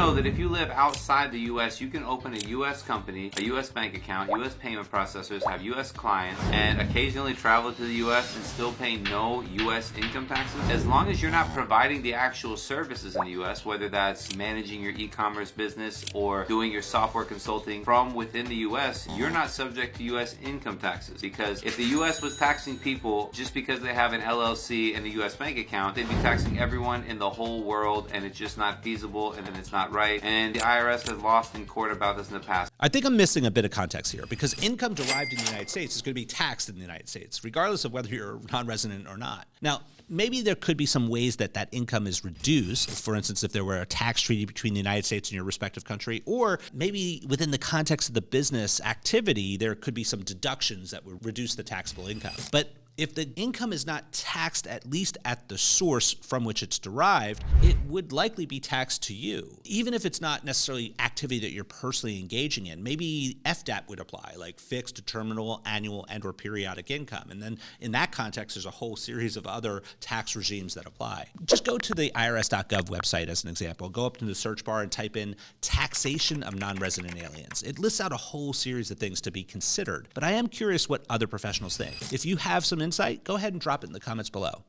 know that if you live outside the U.S., you can open a U.S. company, a U.S. bank account, U.S. payment processors, have U.S. clients, and occasionally travel to the U.S. and still pay no U.S. income taxes? As long as you're not providing the actual services in the U.S., whether that's managing your e-commerce business or doing your software consulting from within the U.S., you're not subject to U.S. income taxes. Because if the U.S. was taxing people just because they have an LLC and a U.S. bank account, they'd be taxing everyone in the whole world, and it's just not feasible, and then it's not right. And the IRS has lost in court about this in the past. I think I'm missing a bit of context here, because income derived in the United States is going to be taxed in the United States, regardless of whether you're non-resident or not. Now, maybe there could be some ways that that income is reduced. For instance, if there were a tax treaty between the United States and your respective country, or maybe within the context of the business activity, there could be some deductions that would reduce the taxable income. But if the income is not taxed, at least at the source from which it's derived, it would likely be taxed to you, even if it's not necessarily activity that you're personally engaging in. Maybe FDAP would apply, like fixed, determinable, annual, and or periodic income. And then in that context, there's a whole series of other tax regimes that apply. Just go to the irs.gov website as an example. Go up to the search bar and type in taxation of non-resident aliens. It lists out a whole series of things to be considered. But I am curious what other professionals think. If you have some insight, go ahead and drop it in the comments below.